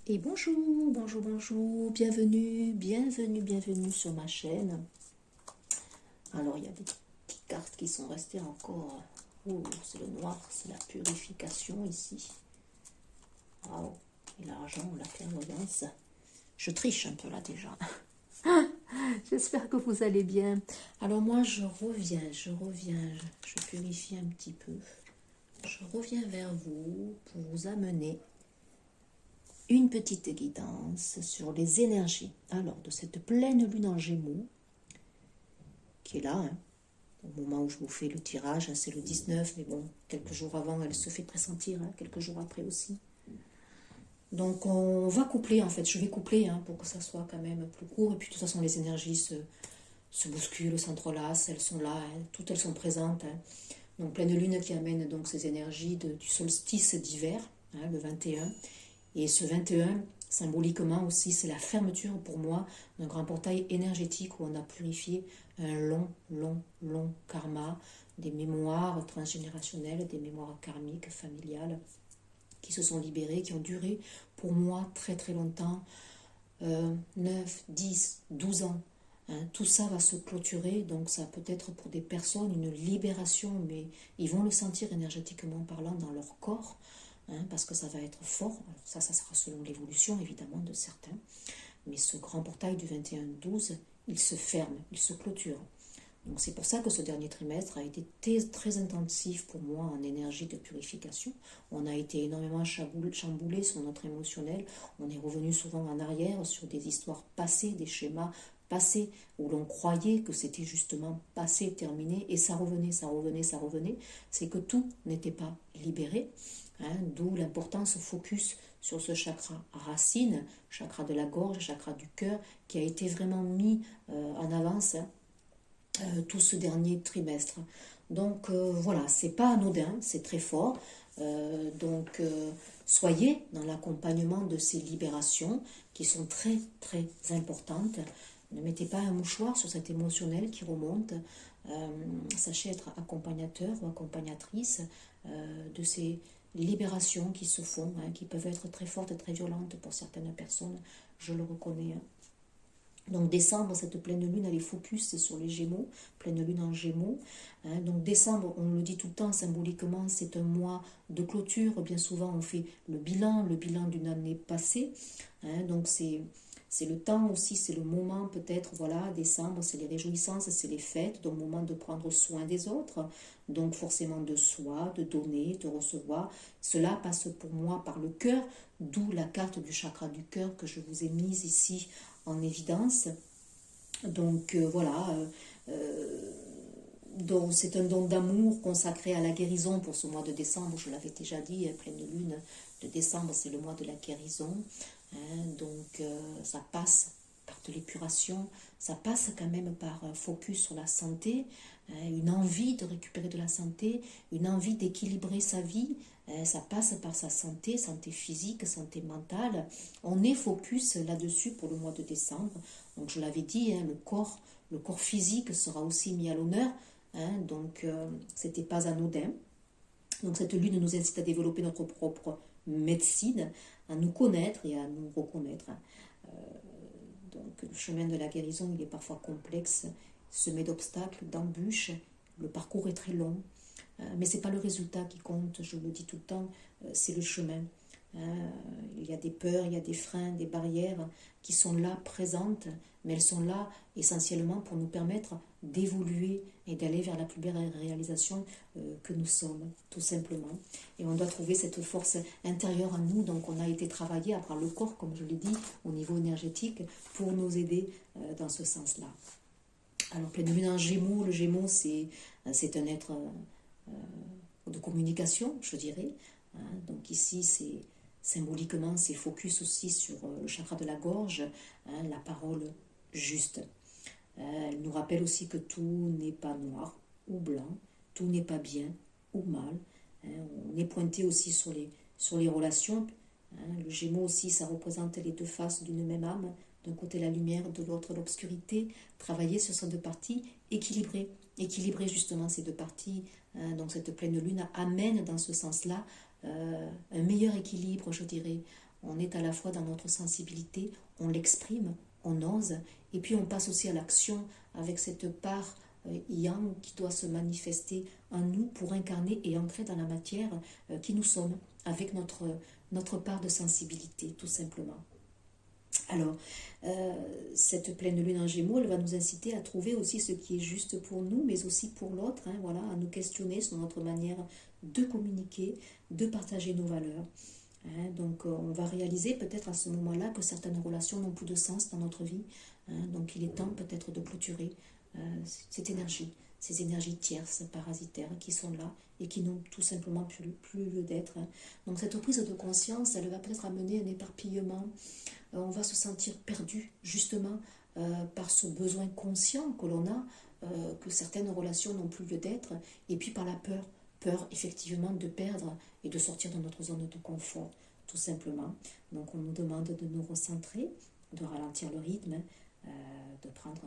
Et bonjour, bonjour, bonjour, bienvenue sur ma chaîne. Alors, il y a des petites cartes qui sont restées encore. Oh, c'est le noir, c'est la purification ici. Waouh, et l'argent, la clairvoyance. Je triche un peu là déjà. J'espère que vous allez bien. Alors moi, je purifie un petit peu. Je reviens vers vous pour vous amener une petite guidance sur les énergies. Alors, de cette pleine lune en Gémeaux, qui est là, hein, au moment où je vous fais le tirage, hein, c'est le 19, mais bon, quelques jours avant, elle se fait pressentir, hein, quelques jours après aussi. Donc, on va coupler, en fait, je vais coupler hein, pour que ça soit quand même plus court. Et puis, de toute façon, les énergies se bousculent, s'entrelacent, elles sont là, hein, toutes elles sont présentes. Hein. Donc, pleine lune qui amène donc ces énergies du solstice d'hiver, hein, le 21. Et ce 21, symboliquement aussi, c'est la fermeture pour moi d'un grand portail énergétique où on a purifié un long karma, des mémoires transgénérationnelles, des mémoires karmiques, familiales, qui se sont libérées, qui ont duré pour moi très longtemps, 9, 10, 12 ans. Hein, tout ça va se clôturer, donc ça peut être pour des personnes une libération, mais ils vont le sentir énergétiquement parlant dans leur corps, hein, parce que ça va être fort. Alors ça sera selon l'évolution évidemment de certains, mais ce grand portail du 21-12, il se ferme, il se clôture. Donc c'est pour ça que ce dernier trimestre a été très intensif pour moi en énergie de purification. On a été énormément chamboulé sur notre émotionnel. On est revenu souvent en arrière sur des histoires passées, des schémas passés où l'on croyait que c'était justement passé, terminé, et ça revenait, ça revenait, ça revenait. C'est que tout n'était pas libéré, hein, d'où l'importance focus sur ce chakra racine, chakra de la gorge, chakra du cœur, qui a été vraiment mis en avance, hein, tout ce dernier trimestre. Donc voilà, c'est pas anodin, c'est très fort. Soyez dans l'accompagnement de ces libérations qui sont très importantes. Ne mettez pas un mouchoir sur cet émotionnel qui remonte. Sachez être accompagnateur ou accompagnatrice de ces libérations qui se font, hein, qui peuvent être très fortes et très violentes pour certaines personnes, je le reconnais. Donc décembre, cette pleine lune, elle est focus sur les Gémeaux, pleine lune en Gémeaux. Hein. Donc décembre, on le dit tout le temps symboliquement, c'est un mois de clôture. Bien souvent, on fait le bilan d'une année passée. Hein. Donc c'est le temps aussi, c'est le moment peut-être, voilà, décembre, c'est les réjouissances, c'est les fêtes, donc moment de prendre soin des autres, donc forcément de soi, de donner, de recevoir. Cela passe pour moi par le cœur, d'où la carte du chakra du cœur que je vous ai mise ici en évidence. Donc voilà, donc c'est un don d'amour consacré à la guérison pour ce mois de décembre, je l'avais déjà dit, pleine lune de décembre, c'est le mois de la guérison. Hein, donc ça passe par de l'épuration, ça passe quand même par un focus sur la santé, hein, une envie de récupérer de la santé, une envie d'équilibrer sa vie, hein, ça passe par sa santé, santé physique, santé mentale. On est focus là-dessus pour le mois de décembre. Donc je l'avais dit, hein, le corps physique sera aussi mis à l'honneur, hein, donc c'était pas anodin. Donc cette lune nous incite à développer notre propre médecine, à nous connaître et à nous reconnaître. Donc le chemin de la guérison, il est parfois complexe, semé d'obstacles, d'embûches. Le parcours est très long, mais ce n'est pas le résultat qui compte, je le dis tout le temps, c'est le chemin. Il y a des peurs, il y a des freins, des barrières qui sont là, présentes, mais elles sont là essentiellement pour nous permettre d'évoluer et d'aller vers la plus belle réalisation que nous sommes, tout simplement. Et on doit trouver cette force intérieure en nous, donc on a été travaillé à travers le corps, comme je l'ai dit, au niveau énergétique, pour nous aider dans ce sens-là. Alors, pleine lune en Gémeaux, le Gémeaux, c'est un être de communication, je dirais. Hein. Donc ici, c'est symboliquement, c'est focus aussi sur le chakra de la gorge, hein, la parole juste. Elle nous rappelle aussi que tout n'est pas noir ou blanc, tout n'est pas bien ou mal. Hein. On est pointé aussi sur les relations. Hein. Le Gémeaux aussi, ça représente les deux faces d'une même âme. D'un côté la lumière, de l'autre l'obscurité. Travailler sur ces deux parties, équilibrer justement ces deux parties. Hein. Donc cette pleine lune amène dans ce sens-là un meilleur équilibre, je dirais, On est à la fois dans notre sensibilité, on l'exprime, on ose, et puis on passe aussi à l'action avec cette part yang qui doit se manifester en nous pour incarner et entrer dans la matière qui nous sommes, avec notre part de sensibilité, tout simplement. Alors, cette pleine lune en Gémeaux, elle va nous inciter à trouver aussi ce qui est juste pour nous, mais aussi pour l'autre, hein, voilà, à nous questionner sur notre manière de communiquer, de partager nos valeurs. Hein, donc, on va réaliser peut-être à ce moment-là que certaines relations n'ont plus de sens dans notre vie. Hein, donc, il est temps peut-être de clôturer cette énergie, ces énergies tierces, parasitaires qui sont là et qui n'ont tout simplement plus lieu d'être. Hein. Donc, cette prise de conscience, elle va peut-être amener un éparpillement. On va se sentir perdu justement par ce besoin conscient que l'on a, que certaines relations n'ont plus lieu d'être, et puis par la peur effectivement de perdre et de sortir de notre zone de confort, tout simplement. Donc on nous demande de nous recentrer, de ralentir le rythme, de prendre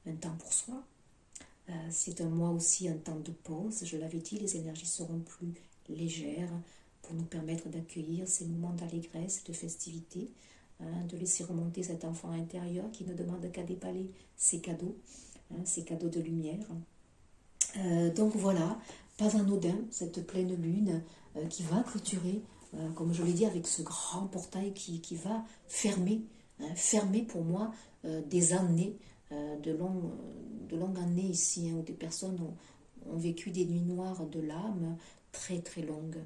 un temps pour soi. C'est un mois aussi un temps de pause, je l'avais dit, les énergies seront plus légères, pour nous permettre d'accueillir ces moments d'allégresse, de festivité, hein, de laisser remonter cet enfant intérieur qui ne demande qu'à déballer ses cadeaux, hein, ses cadeaux de lumière. Donc voilà, pas anodin, cette pleine lune qui va clôturer, comme je l'ai dit, avec ce grand portail qui va fermer, hein, fermer pour moi des années, de longues années ici, hein, où des personnes ont vécu des nuits noires de l'âme très très longues.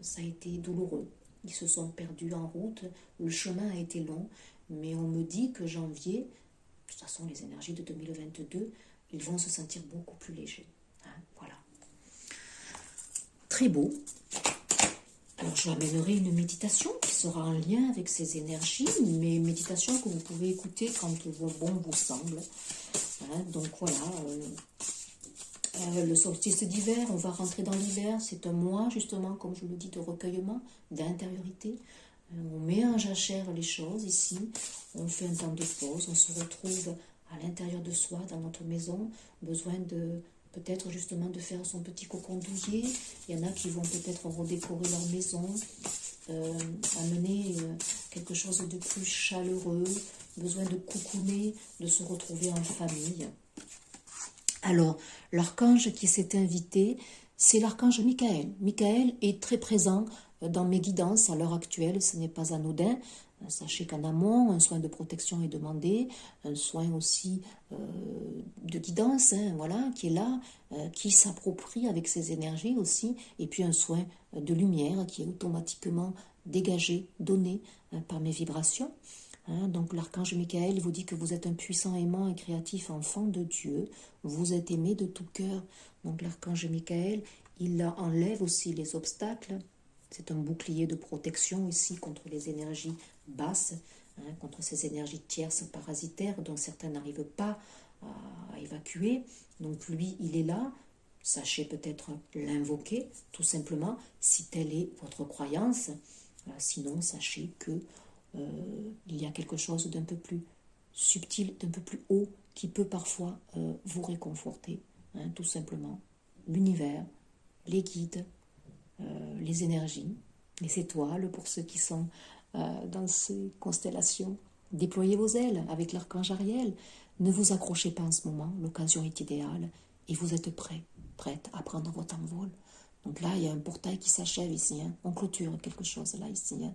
Ça a été douloureux. Ils se sont perdus en route. Le chemin a été long. Mais on me dit que janvier, de toute façon les énergies de 2022, ils vont se sentir beaucoup plus légers. Hein, voilà. Très beau. Alors je vous amènerai une méditation qui sera en lien avec ces énergies, mais méditation que vous pouvez écouter quand bon vous semble. Hein, donc voilà. Le solstice d'hiver, on va rentrer dans l'hiver, c'est un mois justement, comme je vous le dis, de recueillement, d'intériorité. On met en jachère les choses ici, on fait un temps de pause, on se retrouve à l'intérieur de soi, dans notre maison, besoin de peut-être justement de faire son petit cocon douillet. Il y en a qui vont peut-être redécorer leur maison, amener quelque chose de plus chaleureux, besoin de coucouner, de se retrouver en famille. Alors, l'archange qui s'est invité, c'est l'archange Michael. Michael est très présent dans mes guidances à l'heure actuelle, ce n'est pas anodin. Sachez qu'en amont, un soin de protection est demandé, un soin aussi de guidance, hein, voilà, qui est là, qui s'approprie avec ses énergies aussi, et puis un soin de lumière qui est automatiquement dégagé, donné par mes vibrations. Hein, donc l'archange Michael vous dit que vous êtes un puissant aimant et créatif enfant de Dieu, vous êtes aimé de tout cœur. Donc l'archange Michael, il enlève aussi les obstacles, c'est un bouclier de protection ici contre les énergies basses, hein, contre ces énergies tierces parasitaires dont certains n'arrivent pas à évacuer. Donc lui, il est là, sachez peut-être l'invoquer tout simplement si telle est votre croyance, sinon sachez que il y a quelque chose d'un peu plus subtil, d'un peu plus haut, qui peut parfois vous réconforter, hein, tout simplement. L'univers, les guides, les énergies, les étoiles pour ceux qui sont dans ces constellations. Déployez vos ailes avec l'archange Ariel. Ne vous accrochez pas en ce moment, l'occasion est idéale et vous êtes prête à prendre votre envol. Donc là, il y a un portail qui s'achève ici. Hein. On clôture quelque chose là, ici. Hein.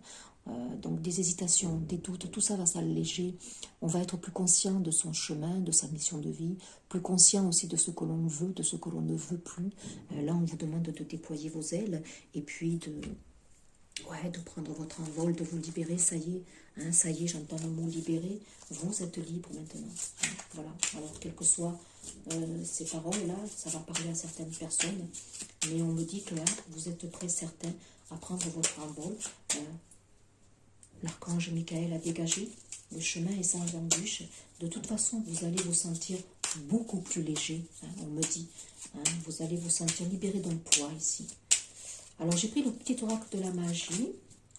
Donc des hésitations, des doutes, tout ça va s'alléger. On va être plus conscient de son chemin, de sa mission de vie, plus conscient aussi de ce que l'on veut, de ce que l'on ne veut plus. Là, on vous demande de déployer vos ailes et puis de prendre votre envol, de vous libérer. Ça y est, hein, ça y est, j'entends le mot libérer. Vous êtes libre maintenant. Hein, voilà. Alors, quelles que soient ces paroles-là, ça va parler à certaines personnes. Mais on me dit que là, vous êtes prêts, certains, à prendre votre envol. L'archange Michael a dégagé. Le chemin est sans embûche. De toute façon, vous allez vous sentir beaucoup plus léger, hein, on me dit. Hein, vous allez vous sentir libéré d'un poids ici. Alors, j'ai pris le petit oracle de la magie.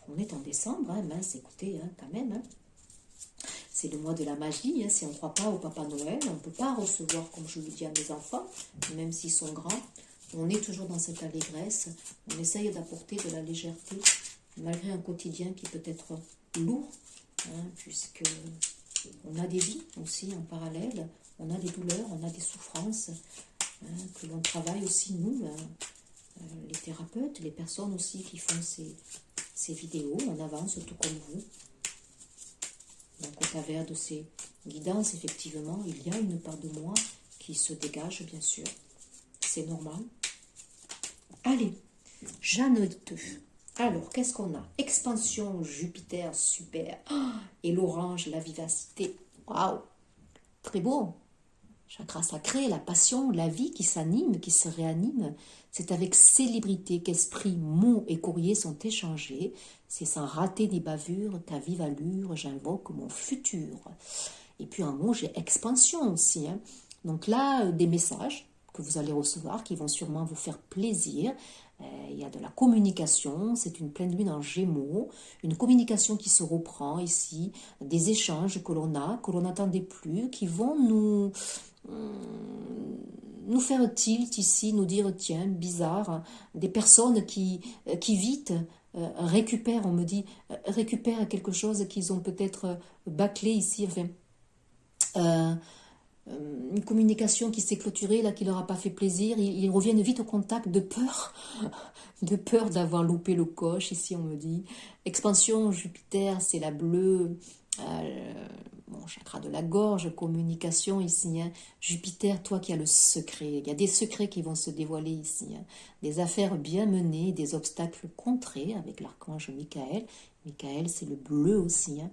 On est en décembre, hein, mince, écoutez, hein, quand même. Hein. C'est le mois de la magie. Hein, si on ne croit pas au Papa Noël, on ne peut pas recevoir, comme je le dis à mes enfants, même s'ils sont grands. On est toujours dans cette allégresse. On essaye d'apporter de la légèreté, malgré un quotidien qui peut être lourd, hein, puisque on a des vies aussi en parallèle, on a des douleurs, on a des souffrances, hein, que l'on travaille aussi nous, les thérapeutes, les personnes aussi qui font ces vidéos, on avance tout comme vous. Donc au travers de ces guidances, effectivement, il y a une part de moi qui se dégage, bien sûr. C'est normal. Allez, Jeanne 2. Alors, qu'est-ce qu'on a? Expansion, Jupiter, super. Oh, et l'orange, la vivacité. Waouh, très beau. Chakra sacré, la passion, la vie qui s'anime, qui se réanime. C'est avec célébrité qu'esprit, mots et courriers sont échangés. C'est sans rater des bavures qu'à vive allure, j'invoque mon futur. Et puis un mot, j'ai expansion aussi. Hein. Donc là, des messages que vous allez recevoir qui vont sûrement vous faire plaisir. Il y a de la communication, c'est une pleine lune en Gémeaux, une communication qui se reprend ici, des échanges que l'on a, que l'on n'attendait plus, qui vont nous faire tilt ici, nous dire tiens, bizarre, des personnes qui vite récupèrent, on me dit, récupèrent quelque chose qu'ils ont peut-être bâclé ici, enfin, une communication qui s'est clôturée, là, qui leur a pas fait plaisir, ils reviennent vite au contact de peur d'avoir loupé le coche, ici on me dit. Expansion, Jupiter, c'est la bleue, bon, chakra de la gorge, communication ici, hein. Jupiter, toi qui as le secret, il y a des secrets qui vont se dévoiler ici, hein. Des affaires bien menées, des obstacles contrés avec l'archange Michael. Michael, c'est le bleu aussi, hein.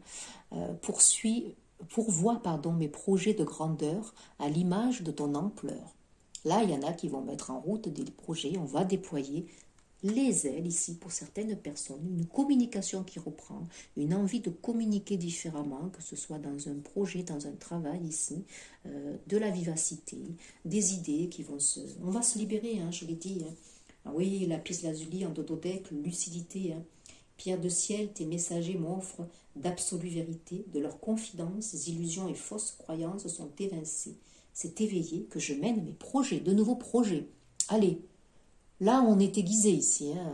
Pourvois mes projets de grandeur à l'image de ton ampleur. Là, il y en a qui vont mettre en route des projets, on va déployer les ailes ici pour certaines personnes, une communication qui reprend, une envie de communiquer différemment, que ce soit dans un projet, dans un travail ici, de la vivacité, des idées qui vont se... On va se libérer, hein, je l'ai dit. Hein. Ah oui, lapis lazuli en dododec, lucidité, hein. Pierre de ciel, tes messagers m'offrent d'absolues vérités, de leurs confidences, illusions et fausses croyances sont évincées. C'est éveillé que je mène mes projets, de nouveaux projets. Allez, là on est aiguisé ici, hein.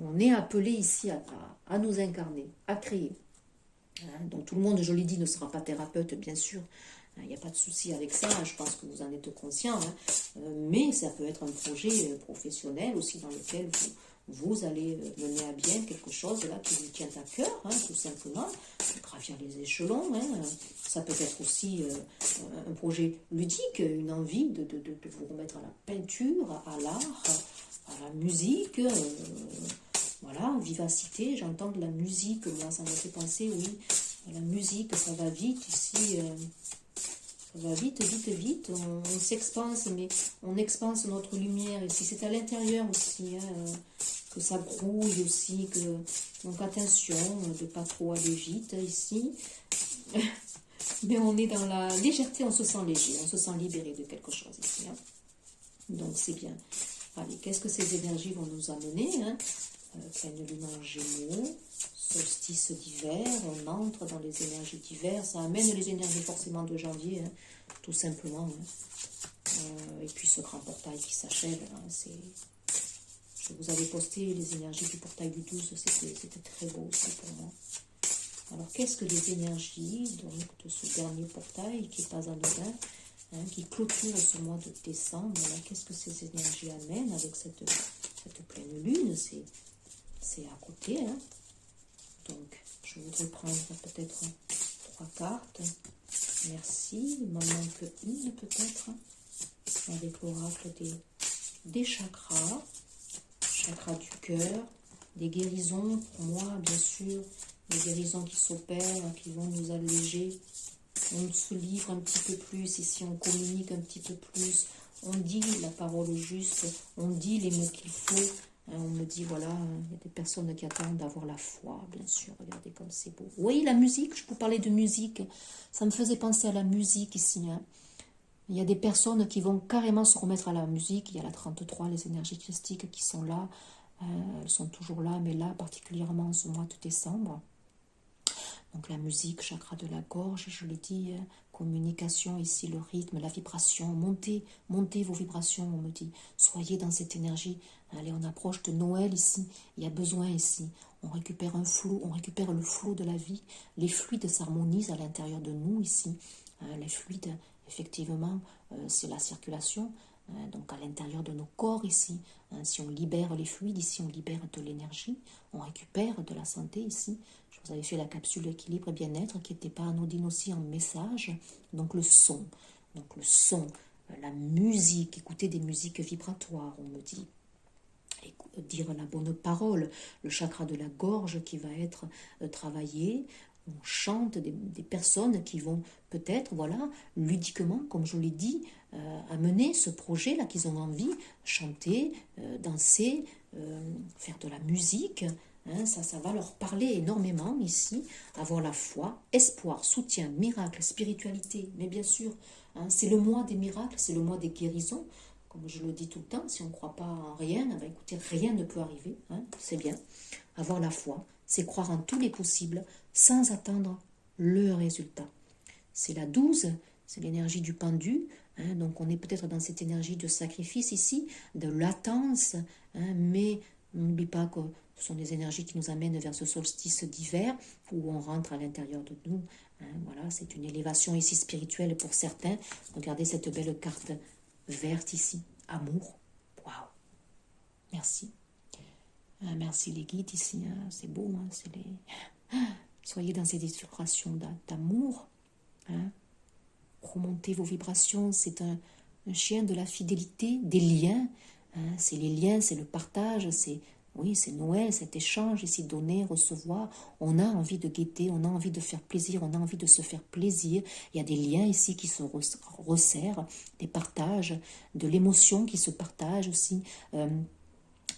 On est appelé ici à nous incarner, à créer. Hein. Donc tout le monde, je l'ai dit, ne sera pas thérapeute, bien sûr. Il n'y a pas de souci avec ça, je pense que vous en êtes conscient. Hein. Mais ça peut être un projet professionnel aussi dans lequel vous allez mener à bien quelque chose là qui vous tient à cœur, hein, tout simplement, gravir les échelons. Hein. Ça peut être aussi un projet ludique, une envie de vous remettre à la peinture, à l'art, à la musique. Voilà, vivacité, j'entends de la musique, moi ça me fait penser, oui, la musique, ça va vite ici. Ça va vite, vite, vite, on s'expanse, mais on expanse notre lumière ici. C'est à l'intérieur aussi, hein, que ça brouille aussi. Donc attention de ne pas trop aller vite ici. Mais on est dans la légèreté, on se sent léger, on se sent libéré de quelque chose ici. Hein. Donc c'est bien. Allez, qu'est-ce que ces énergies vont nous amener, hein? Pleine lune en Gémeaux, solstice d'hiver, on entre dans les énergies d'hiver, ça amène les énergies forcément de janvier, hein, tout simplement. Hein. Et puis ce grand portail qui s'achève, hein, je vous avais posté les énergies du portail du 12, c'était très beau aussi pour moi. Alors qu'est-ce que les énergies donc, de ce dernier portail qui n'est pas anodin, hein, qui clôture ce mois de décembre, qu'est-ce que ces énergies amènent avec cette pleine lune, c'est à côté, hein. Donc, je voudrais prendre peut-être 3 cartes. Merci. Il m'en manque une peut-être. Avec l'oracle des chakras. Chakras du cœur. Des guérisons pour moi, bien sûr. Des guérisons qui s'opèrent, qui vont nous alléger. On se livre un petit peu plus. Ici, on communique un petit peu plus. On dit la parole juste. On dit les mots qu'il faut. On me dit, voilà, il y a des personnes qui attendent d'avoir la foi, bien sûr. Regardez comme c'est beau. Oui, la musique, je vous parlais de musique. Ça me faisait penser à la musique ici. Hein. Il y a des personnes qui vont carrément se remettre à la musique. Il y a la 33, les énergies christiques qui sont là. Elles sont toujours là, mais là, particulièrement en ce mois de décembre. Donc la musique, chakra de la gorge, je l'ai dit, communication ici, le rythme, la vibration, montez vos vibrations, on me dit. Soyez dans cette énergie. Allez, on approche de Noël ici, il y a besoin ici. On récupère un flot, on récupère le flot de la vie. Les fluides s'harmonisent à l'intérieur de nous ici. Les fluides, effectivement, c'est la circulation. Donc à l'intérieur de nos corps ici, si on libère les fluides ici, on libère de l'énergie, on récupère de la santé ici. Je vous avais fait la capsule équilibre et bien-être qui n'était pas anodine aussi en message. Donc le son, la musique, écouter des musiques vibratoires, on me dit. Dire la bonne parole, le chakra de la gorge qui va être travaillé. On chante des personnes qui vont peut-être, voilà, ludiquement, comme je l'ai dit, amener ce projet-là qu'ils ont envie, chanter, danser, faire de la musique. Hein, ça va leur parler énormément ici. Avoir la foi, espoir, soutien, miracle, spiritualité. Mais bien sûr, hein, c'est le mois des miracles, c'est le mois des guérisons. Comme je le dis tout le temps, si on ne croit pas en rien, eh bien, écoutez, rien ne peut arriver. Hein, c'est bien. Avoir la foi, c'est croire en tous les possibles sans attendre le résultat. C'est la 12, c'est l'énergie du pendu. Hein, donc on est peut-être dans cette énergie de sacrifice ici, de latence, hein, mais n'oublie pas que ce sont des énergies qui nous amènent vers ce solstice d'hiver où on rentre à l'intérieur de nous. Hein, voilà, c'est une élévation ici spirituelle pour certains. Regardez cette belle carte verte ici. Amour. Waouh. Merci. Merci les guides ici. Hein, c'est beau. Hein, c'est les... Soyez dans ces vibrations d'amour. Hein. Remontez vos vibrations. C'est un chien de la fidélité, des liens. Hein, c'est les liens, c'est le partage, c'est Noël, cet échange ici, donner, recevoir. On a envie de guetter, on a envie de faire plaisir, on a envie de se faire plaisir. Il y a des liens ici qui se resserrent, des partages, de l'émotion qui se partage aussi,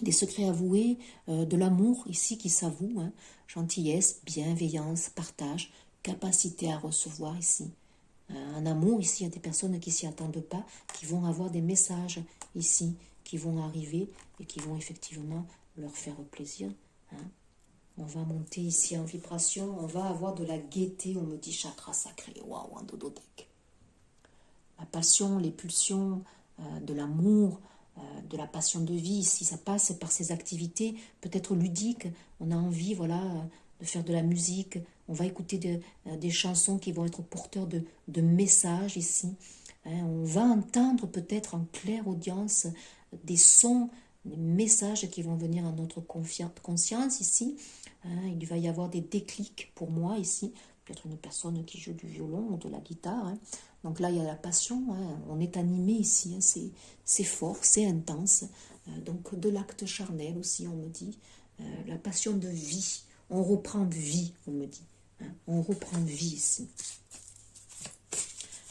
des secrets avoués, de l'amour ici qui s'avoue, hein, gentillesse, bienveillance, partage, capacité à recevoir ici. Un amour, ici, il y a des personnes qui s'y attendent pas, qui vont avoir des messages ici, qui vont arriver et qui vont effectivement leur faire plaisir. Hein. On va monter ici en vibration, on va avoir de la gaieté, on me dit chakra sacré, waouh, en dododek. La passion, les pulsions, de l'amour, de la passion de vie, ici, ça passe par ces activités peut-être ludiques. On a envie, voilà, de faire de la musique, on va écouter des chansons qui vont être porteurs de messages ici. Hein, on va entendre peut-être en claire audience des sons, des messages qui vont venir à notre conscience ici. Hein, il va y avoir des déclics pour moi ici. Peut-être une personne qui joue du violon ou de la guitare. Hein. Donc là, il y a la passion. Hein. On est animé ici. Hein. C'est fort, c'est intense. Donc de l'acte charnel aussi, on me dit. La passion de vie. On reprend vie, on me dit. Hein. On reprend vie ici.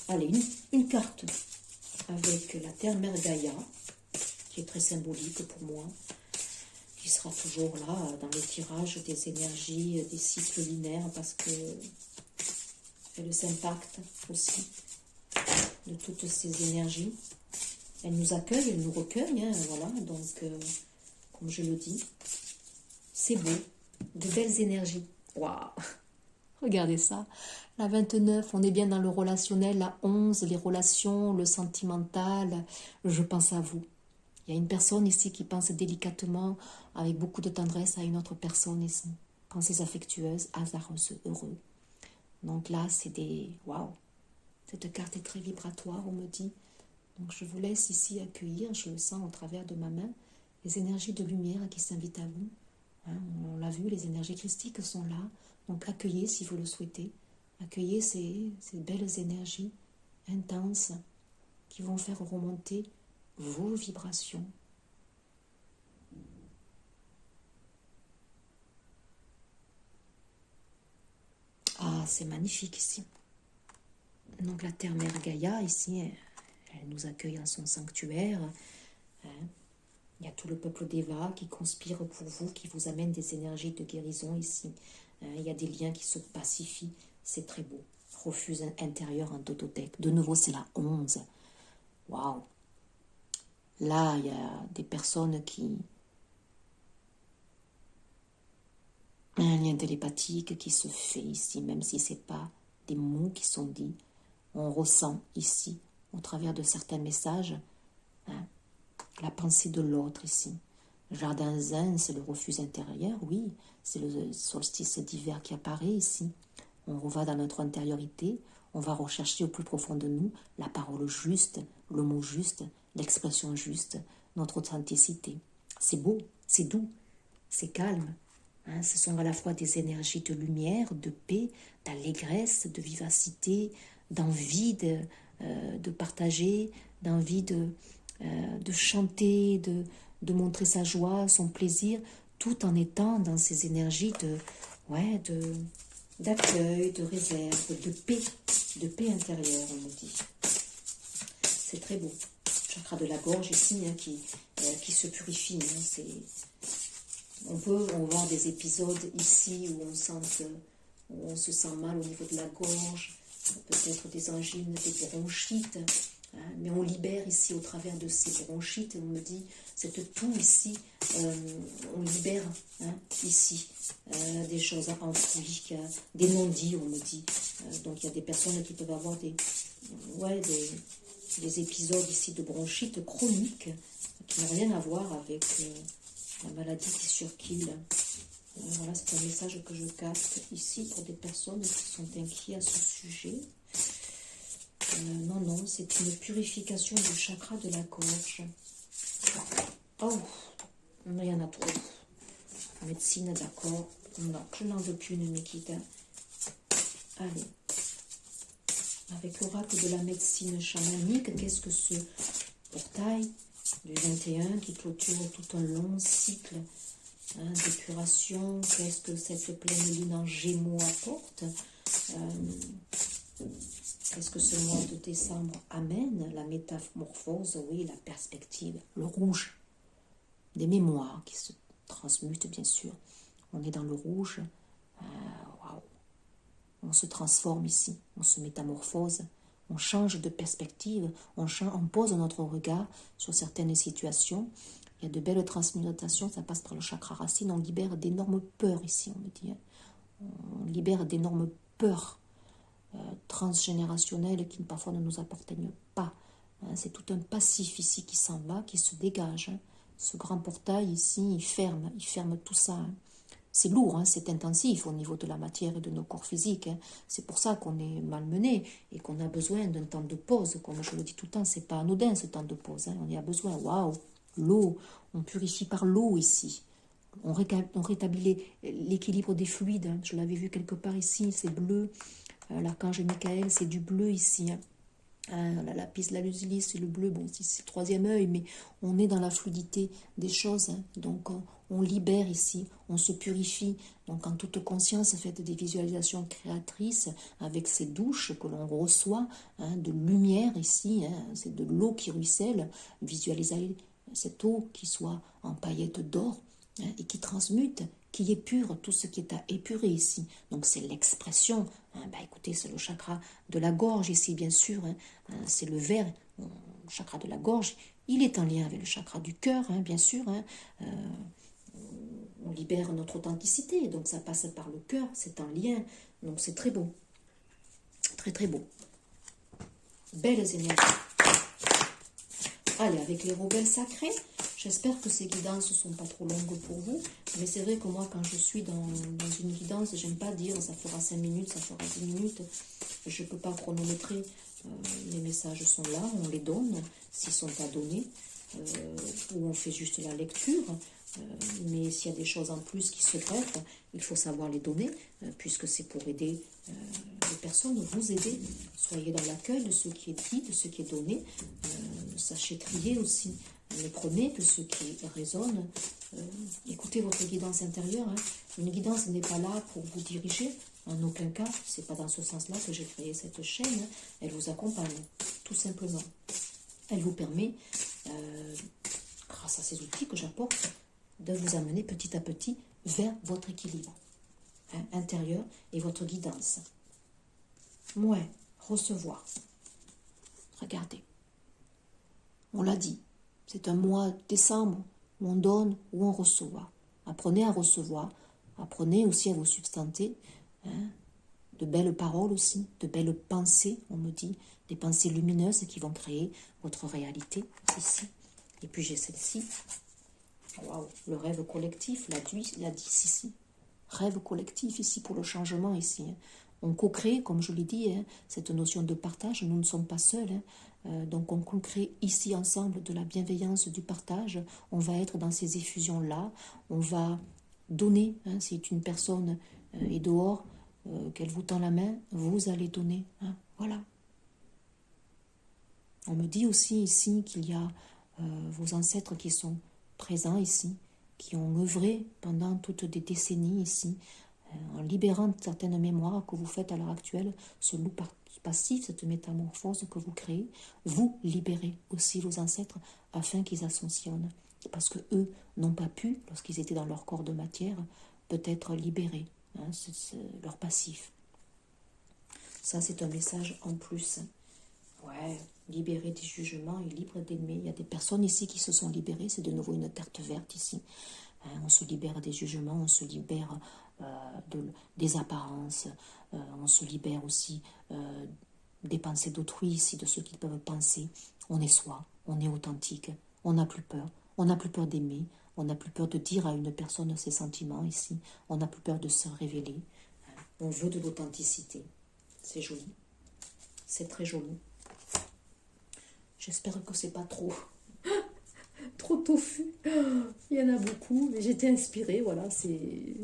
Allez, une carte avec la terre mère Gaïa, qui est très symbolique pour moi, qui sera toujours là dans le tirage des énergies, des cycles lunaires, parce que elle s'impacte aussi de toutes ces énergies. Elle nous accueille, elle nous recueille, hein, voilà, donc comme je le dis, c'est beau, de belles énergies. Waouh! Regardez ça, la 29, on est bien dans le relationnel, la 11, les relations, le sentimental, je pense à vous. Il y a une personne ici qui pense délicatement, avec beaucoup de tendresse à une autre personne ici. Pensées affectueuses, hasardeuses, heureux. Donc là, c'est des... Waouh! Cette carte est très vibratoire, on me dit. Donc je vous laisse ici accueillir, je le sens au travers de ma main, les énergies de lumière qui s'invitent à vous. Hein, on l'a vu, les énergies christiques sont là. Donc accueillez si vous le souhaitez. Accueillez ces belles énergies intenses qui vont faire remonter vos vibrations. Ah, c'est magnifique ici. Donc la terre mère Gaïa ici, elle nous accueille en son sanctuaire. Hein. Il y a tout le peuple d'Eva qui conspire pour vous, qui vous amène des énergies de guérison ici. Il y a des liens qui se pacifient, c'est très beau. Refuge intérieur en tototech. De nouveau, c'est la 11. Waouh! Là, il y a des personnes qui Un lien télépathique qui se fait ici, même si ce n'est pas des mots qui sont dits. On ressent ici, au travers de certains messages, hein, la pensée de l'autre ici. Jardin zen, c'est le refuge intérieur, oui, c'est le solstice d'hiver qui apparaît ici. On va dans notre intériorité, on va rechercher au plus profond de nous la parole juste, le mot juste, l'expression juste, notre authenticité. C'est beau, c'est doux, c'est calme. Hein, ce sont à la fois des énergies de lumière, de paix, d'allégresse, de vivacité, d'envie de partager, d'envie de chanter, de montrer sa joie, son plaisir, tout en étant dans ces énergies d'accueil, de réserve, de paix intérieure, on me dit. C'est très beau. Chakra de la gorge ici, hein, qui se purifie. Hein, on peut avoir des épisodes ici où on se sent mal au niveau de la gorge, peut-être des angines, des bronchites, hein, mais on libère ici au travers de ces bronchites, on me dit, cette toux ici, on libère hein, ici des choses enfouies, des non-dits, on me dit. Donc il y a des personnes qui peuvent avoir des épisodes ici de bronchite chronique qui n'ont rien à voir avec la maladie qui surquille. Voilà, c'est un message que je capte ici pour des personnes qui sont inquiets à ce sujet. Non, c'est une purification du chakra de la gorge. Oh, il y en a trop. Médecine, d'accord. Non, je n'en veux plus, ne me quitte. Allez. Avec l'oracle de la médecine chamanique, qu'est-ce que ce portail du 21 qui clôture tout un long cycle d'épuration? Qu'est-ce que cette pleine lune en Gémeaux apporte? Qu'est-ce que ce mois de décembre amène? La métamorphose, oui, la perspective, le rouge, des mémoires qui se transmutent, bien sûr. On est dans le rouge. Waouh! On se transforme ici, on se métamorphose, on change de perspective, on pose notre regard sur certaines situations. Il y a de belles transmutations, ça passe par le chakra racine, on libère d'énormes peurs ici, on me dit. Hein. On libère d'énormes peurs transgénérationnelles qui parfois ne nous appartiennent pas. Hein. C'est tout un passif ici qui s'en va, qui se dégage. Hein. Ce grand portail ici, il ferme tout ça. Hein. C'est lourd, hein, c'est intensif au niveau de la matière et de nos corps physiques. Hein. C'est pour ça qu'on est malmené et qu'on a besoin d'un temps de pause. Comme je le dis tout le temps, c'est pas anodin ce temps de pause. Hein. On y a besoin. Waouh, l'eau, on purifie par l'eau ici. On rétablit l'équilibre des fluides. Hein. Je l'avais vu quelque part ici, c'est bleu. L'archange Michael, c'est du bleu ici. Hein. La lapis lazuli, c'est le bleu, bon, c'est le troisième œil, mais on est dans la fluidité des choses, hein. Donc on libère ici, on se purifie, donc en toute conscience, faites des visualisations créatrices avec ces douches que l'on reçoit, hein, de lumière ici, hein, c'est de l'eau qui ruisselle, visualisez cette eau qui soit en paillettes d'or, hein, et qui transmute, qui épure tout ce qui est à épurer ici. Donc c'est l'expression, hein, écoutez, c'est le chakra de la gorge ici, bien sûr, hein, c'est le vert, le chakra de la gorge, il est en lien avec le chakra du cœur, hein, bien sûr, hein, on libère notre authenticité, donc ça passe par le cœur, c'est en lien, donc c'est très beau, très très beau. Belles énergies. Allez, avec les rebelles sacrés, j'espère que ces guidances ne sont pas trop longues pour vous, mais c'est vrai que moi, quand je suis dans une guidance, j'aime pas dire ça fera 5 minutes, ça fera 10 minutes, je ne peux pas chronométrer, les messages sont là, on les donne, s'ils sont à donner, ou on fait juste la lecture, mais s'il y a des choses en plus qui se greffent, il faut savoir les donner, puisque c'est pour aider les personnes, vous aider. Soyez dans l'accueil de ce qui est dit, de ce qui est donné. Sachez trier aussi. Ne prenez que ce qui résonne. Écoutez votre guidance intérieure. Hein. Une guidance n'est pas là pour vous diriger. En aucun cas, c'est pas dans ce sens-là que j'ai créé cette chaîne. Hein. Elle vous accompagne, tout simplement. Elle vous permet, grâce à ces outils que j'apporte, de vous amener petit à petit vers votre équilibre intérieur et votre guidance. Ouais, recevoir. Regardez. On l'a dit, c'est un mois de décembre où on donne, où on reçoit. Apprenez à recevoir Apprenez aussi à vous substanter, hein, de belles paroles aussi, de belles pensées, on me dit, des pensées lumineuses qui vont créer votre réalité ici. Et puis j'ai celle-ci, waouh, le rêve collectif, la 10 ici. Rêve collectif ici pour le changement ici. Hein. On co-crée, comme je l'ai dit, hein, cette notion de partage, nous ne sommes pas seuls. Hein. Donc on co-crée ici ensemble de la bienveillance, du partage. On va être dans ces effusions-là. On va donner. Hein, si une personne est dehors, qu'elle vous tend la main, vous allez donner. Hein, voilà. On me dit aussi ici qu'il y a vos ancêtres qui sont présents ici, qui ont œuvré pendant toutes des décennies ici, en libérant certaines mémoires que vous faites à l'heure actuelle, ce loup passif, cette métamorphose que vous créez, vous libérez aussi vos ancêtres afin qu'ils ascensionnent. Parce que eux n'ont pas pu, lorsqu'ils étaient dans leur corps de matière, peut-être libérer leur passif. Ça, c'est un message en plus. Ouais, libérer des jugements et libre d'aimer. Il y a des personnes ici qui se sont libérées. C'est de nouveau une carte verte ici. On se libère des jugements, on se libère des apparences, on se libère aussi des pensées d'autrui ici, de ceux qui peuvent penser. On est soi, on est authentique, on n'a plus peur. On n'a plus peur d'aimer, on n'a plus peur de dire à une personne ses sentiments ici, on n'a plus peur de se révéler. On veut de l'authenticité. C'est joli. C'est très joli. J'espère que c'est pas trop tofu. Il y en a beaucoup, mais j'étais inspirée, voilà, c'est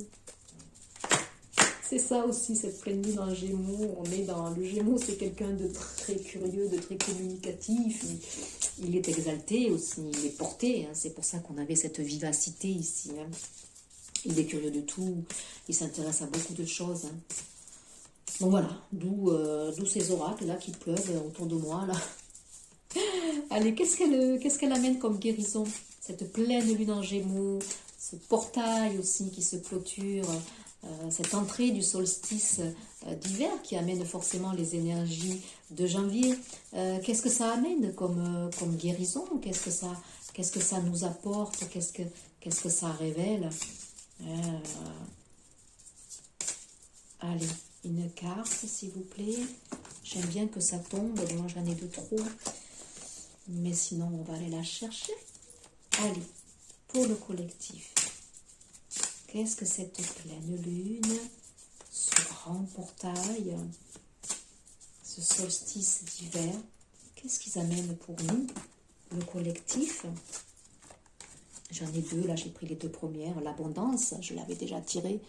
ça aussi, cette pleine lune en Gémeaux. On est dans le Gémeaux, c'est quelqu'un de très curieux, de très communicatif. Il est exalté aussi, il est porté. Hein, c'est pour ça qu'on avait cette vivacité ici. Hein. Il est curieux de tout, il s'intéresse à beaucoup de choses. Hein. Donc voilà, d'où ces oracles là qui pleuvent autour de moi là. Allez, qu'est-ce qu'elle amène comme guérison? Cette pleine lune en Gémeaux, ce portail aussi qui se clôture, cette entrée du solstice d'hiver qui amène forcément les énergies de janvier. Qu'est-ce que ça amène comme guérison? Qu'est-ce que ça nous apporte? Qu'est-ce que ça révèle? Allez, une carte s'il vous plaît. J'aime bien que ça tombe, moi j'en ai de trop. Mais sinon, on va aller la chercher. Allez, pour le collectif. Qu'est-ce que cette pleine lune, ce grand portail, ce solstice d'hiver, qu'est-ce qu'ils amènent pour nous, le collectif? J'en ai deux, là j'ai pris les deux premières. L'abondance, je l'avais déjà tirée.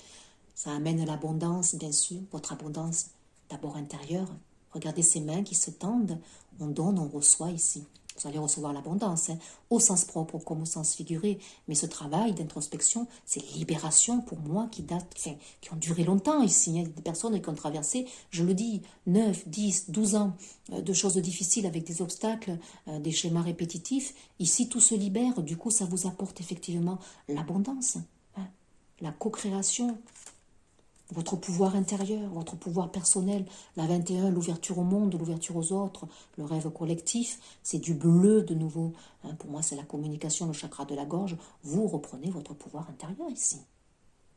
Ça amène l'abondance, bien sûr, votre abondance d'abord intérieure. Regardez ces mains qui se tendent, on donne, on reçoit ici. Vous allez recevoir l'abondance, hein, au sens propre comme au sens figuré. Mais ce travail d'introspection, c'est libération pour moi qui ont duré longtemps ici. Hein. Des personnes qui ont traversé, je le dis, 9, 10, 12 ans de choses difficiles avec des obstacles, des schémas répétitifs. Ici, tout se libère. Du coup, ça vous apporte effectivement l'abondance, hein, la co-création, votre pouvoir intérieur, votre pouvoir personnel, la 21, l'ouverture au monde, l'ouverture aux autres, le rêve collectif, c'est du bleu de nouveau. Hein, pour moi, c'est la communication, le chakra de la gorge. Vous reprenez votre pouvoir intérieur ici.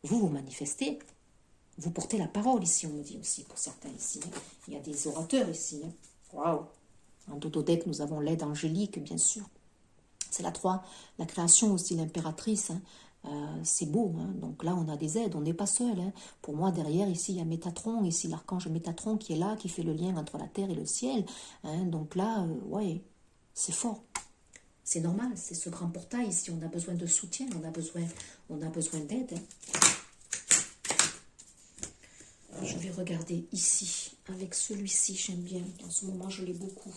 Vous manifestez. Vous portez la parole ici, on me dit aussi, pour certains ici. Hein. Il y a des orateurs ici. Hein. Waouh! En dododeck, nous avons l'aide angélique, bien sûr. C'est la 3, la création aussi, l'impératrice. Hein. C'est beau, hein. Donc là on a des aides, on n'est pas seul. Hein. Pour moi derrière ici il y a Métatron, ici l'archange Métatron qui est là, qui fait le lien entre la terre et le ciel. Hein. Donc là, ouais, c'est fort. C'est normal, c'est ce grand portail ici, on a besoin de soutien, on a besoin d'aide. Hein. Je vais regarder ici, avec celui-ci, j'aime bien, en ce moment je l'ai beaucoup.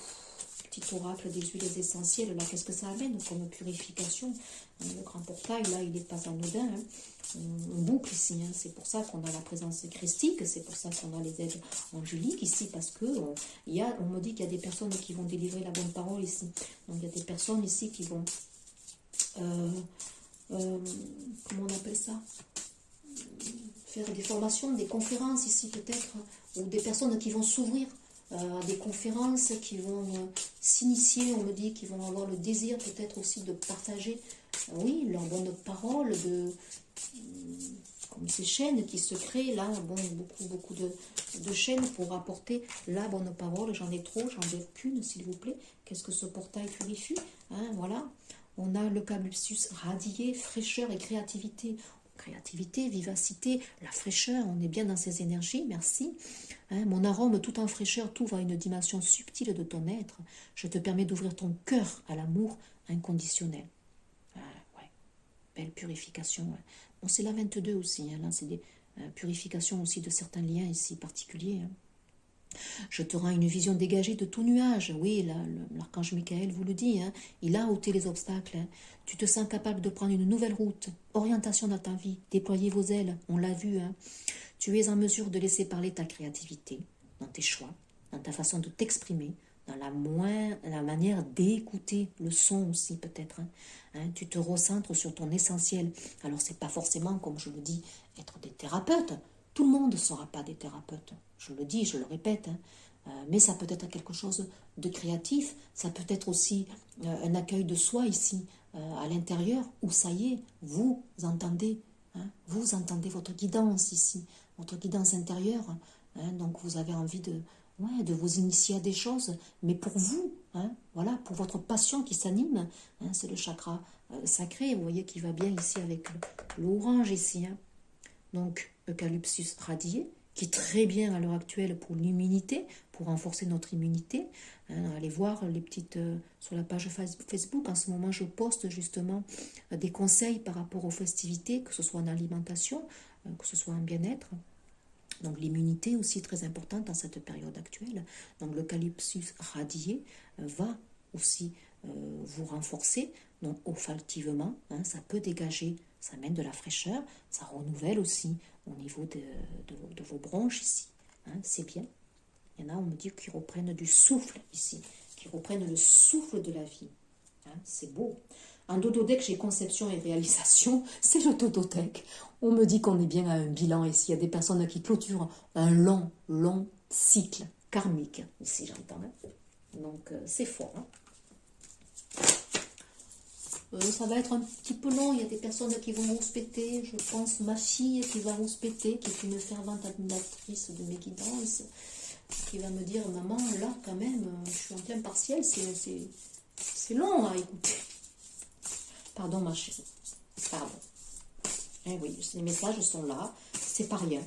Petit oracle des huiles essentielles, là, qu'est-ce que ça amène comme purification? Le grand portail, là, il n'est pas anodin. Hein. On boucle ici, hein. C'est pour ça qu'on a la présence christique, c'est pour ça qu'on a les aides angéliques ici, parce que on me dit qu'il y a des personnes qui vont délivrer la bonne parole ici. Donc, il y a des personnes ici qui vont... comment on appelle ça? Faire des formations, des conférences ici, peut-être, ou des personnes qui vont s'ouvrir à des conférences, qui vont s'initier, on me dit, qui vont avoir le désir peut-être aussi de partager, oui, leur bonne parole, comme ces chaînes qui se créent là, bon, beaucoup de chaînes pour apporter la bonne parole. J'en ai trop, j'en ai qu'une, s'il vous plaît. Qu'est-ce que ce portail purifie, hein, voilà. On a l'eucalyptus radié, fraîcheur et créativité. Créativité, vivacité, la fraîcheur, on est bien dans ces énergies, merci. Hein, mon arôme tout en fraîcheur t'ouvre à une dimension subtile de ton être. Je te permets d'ouvrir ton cœur à l'amour inconditionnel. Ouais, belle purification. Ouais. Bon, c'est la 22 aussi, hein, là c'est des purifications aussi de certains liens ici particuliers. Hein. Je te rends une vision dégagée de tout nuage. Oui, là, l'archange Michael vous le dit, hein, il a ôté les obstacles. Hein. Tu te sens capable de prendre une nouvelle route. Orientation dans ta vie. Déployer vos ailes, on l'a vu. Hein. Tu es en mesure de laisser parler ta créativité, dans tes choix, dans ta façon de t'exprimer, dans la manière d'écouter le son aussi peut-être. Hein. Hein, tu te recentres sur ton essentiel. Alors c'est pas forcément, comme je le dis, être des thérapeutes. Tout le monde ne sera pas des thérapeutes. Je le dis, je le répète. Hein. Mais ça peut être quelque chose de créatif. Ça peut être aussi un accueil de soi ici, à l'intérieur, où ça y est, vous entendez. Hein, vous entendez votre guidance ici, votre guidance intérieure. Hein, donc vous avez envie de vous initier à des choses, mais pour vous, hein, voilà, pour votre passion qui s'anime. Hein, c'est le chakra sacré, vous voyez, qui va bien ici avec l'orange ici. Hein. Donc, eucalyptus radié, qui est très bien à l'heure actuelle pour l'immunité, pour renforcer notre immunité. Hein, allez voir les petites sur la page Facebook. En ce moment, je poste justement des conseils par rapport aux festivités, que ce soit en alimentation, que ce soit en bien-être. Donc l'immunité aussi très importante dans cette période actuelle. Donc l'eucalyptus radié va aussi vous renforcer. Donc olfactivement, hein, ça peut dégager, ça amène de la fraîcheur, ça renouvelle aussi au niveau de vos bronches ici. Hein, c'est bien. Il y en a, on me dit, qui reprennent du souffle ici, qui reprennent le souffle de la vie. Hein, c'est beau. En dodothèque, j'ai conception et réalisation, c'est le dodothèque. On me dit qu'on est bien à un bilan ici. Il y a des personnes qui clôturent un long cycle karmique. Ici, j'entends. Hein. Donc, c'est fort. Hein. Ça va être un petit peu long. Il y a des personnes qui vont rouspéter. Je pense ma fille qui va rouspéter, qui est une fervente admiratrice de mes guidances, qui va me dire, maman, là, quand même, je suis en plein partiel, c'est long à écouter. Pardon, ma chérie. Pardon. Eh oui, les messages sont là. C'est pas rien.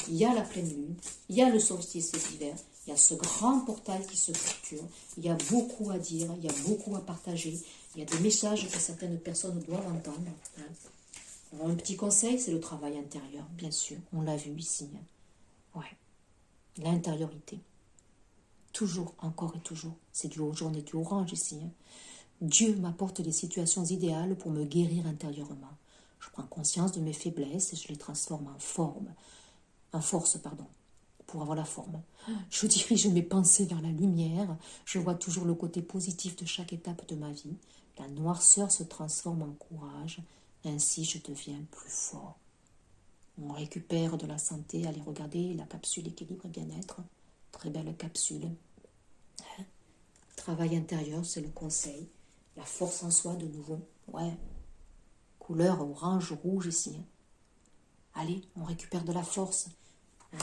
Il y a la pleine lune. Il y a le solstice d'hiver. Il y a ce grand portail qui se clôture. Il y a beaucoup à dire. Il y a beaucoup à partager. Il y a des messages que certaines personnes doivent entendre. Hein. Alors, un petit conseil, c'est le travail intérieur, bien sûr. On l'a vu ici. Hein. Ouais. L'intériorité. Toujours, encore et toujours. C'est du jaune et du orange ici. Hein. Dieu m'apporte les situations idéales pour me guérir intérieurement. Je prends conscience de mes faiblesses et je les transforme en force, pour avoir la forme. Je dirige mes pensées vers la lumière. Je vois toujours le côté positif de chaque étape de ma vie. La noirceur se transforme en courage. Ainsi, je deviens plus fort. On récupère de la santé. Allez regarder la capsule équilibre et bien-être. Très belle capsule. Travail intérieur, c'est le conseil. La force en soi de nouveau. Ouais. Couleur orange, rouge ici. Hein. Allez, on récupère de la force. Hein.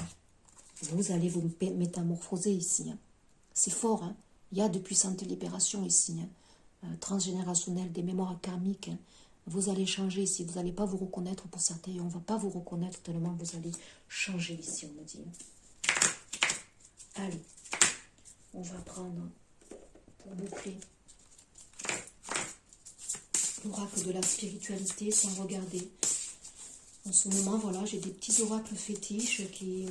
Vous allez vous métamorphoser ici. Hein. C'est fort. Hein. Il y a de puissantes libérations ici. Hein. Transgénérationnelles, des mémoires karmiques. Hein. Vous allez changer ici. Vous n'allez pas vous reconnaître pour certains. Et on ne va pas vous reconnaître tellement vous allez changer ici, on me dit. Hein. Allez, on va prendre pour boucler l'oracle de la spiritualité sans regarder. En ce moment, voilà, j'ai des petits oracles fétiches qui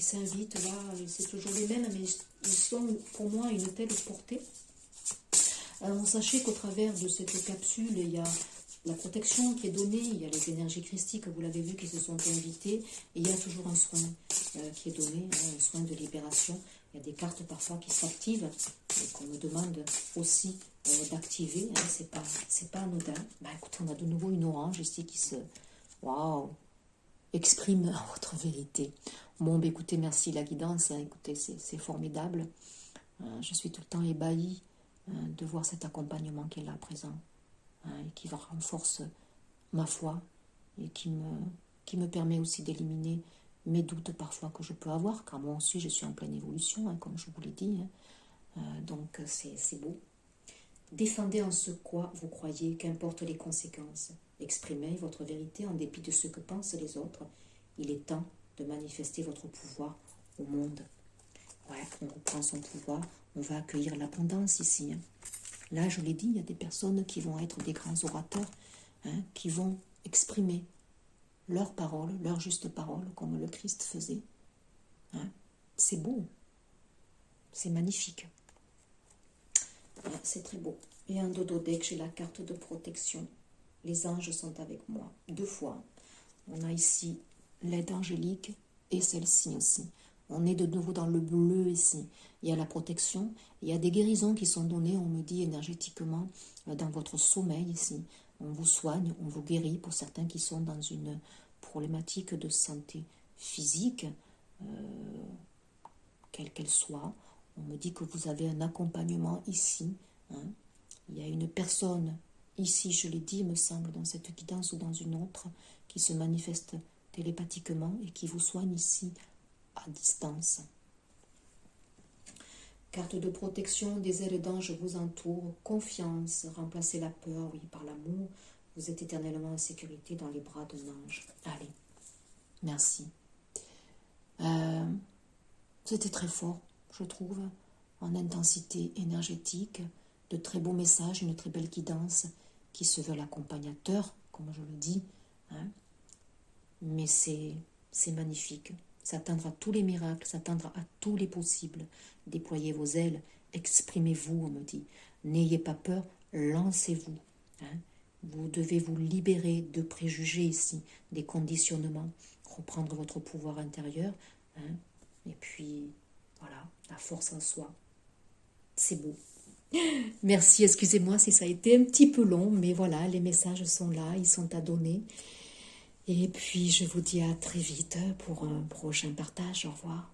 s'invitent là. C'est toujours les mêmes, mais ils sont pour moi une telle portée. Alors, sachez qu'au travers de cette capsule, il y a la protection qui est donnée, il y a les énergies christiques, vous l'avez vu, qui se sont invitées, et il y a toujours un soin qui est donné, hein, un soin de libération. Il y a des cartes parfois qui s'activent, et qu'on me demande aussi d'activer, hein, c'est pas anodin. Bah, écoutez, on a de nouveau une orange ici qui se... Waouh! Exprime votre vérité. Bon, bah, écoutez, merci la guidance, hein, écoutez, c'est formidable. Je suis tout le temps ébahie de voir cet accompagnement qui est là présent, hein, et qui renforce ma foi et qui me qui me permet aussi d'éliminer mes doutes parfois que je peux avoir, car moi aussi je suis en pleine évolution, hein, comme je vous l'ai dit. Donc c'est beau. Défendez en ce quoi vous croyez, qu'importe les conséquences. Exprimez votre vérité en dépit de ce que pensent les autres. Il est temps de manifester votre pouvoir au monde. Ouais, on reprend son pouvoir, on va accueillir l'abondance ici. Là, je l'ai dit, il y a des personnes qui vont être des grands orateurs, qui vont exprimer leurs paroles, leurs justes paroles, comme le Christ faisait. C'est beau, c'est magnifique. C'est très beau. Et un dodo deck, j'ai la carte de protection. Les anges sont avec moi. 2 fois. On a ici l'aide angélique et celle-ci aussi. On est de nouveau dans le bleu ici. Il y a la protection, il y a des guérisons qui sont données, on me dit énergétiquement, dans votre sommeil ici. On vous soigne, on vous guérit pour certains qui sont dans une problématique de santé physique, quelle qu'elle soit. On me dit que vous avez un accompagnement ici. Il y a une personne ici, je l'ai dit, il me semble, dans cette guidance ou dans une autre, qui se manifeste télépathiquement et qui vous soigne ici à distance. Carte de protection, des ailes d'ange vous entourent, confiance, remplacez la peur, oui, par l'amour. Vous êtes éternellement en sécurité dans les bras d'un ange. Allez, merci. C'était très fort, je trouve, en intensité énergétique, de très beaux messages, une très belle guidance qui se veut l'accompagnateur, comme je le dis. Mais c'est magnifique. S'attendre à tous les miracles, s'attendre à tous les possibles. Déployez vos ailes, exprimez-vous, on me dit. N'ayez pas peur, lancez-vous. Vous devez vous libérer de préjugés ici, des conditionnements, reprendre votre pouvoir intérieur. Et puis, voilà, la force en soi. C'est beau. Merci, excusez-moi si ça a été un petit peu long, mais voilà, les messages sont là, ils sont à donner. Et puis, je vous dis à très vite pour un prochain partage. Au revoir.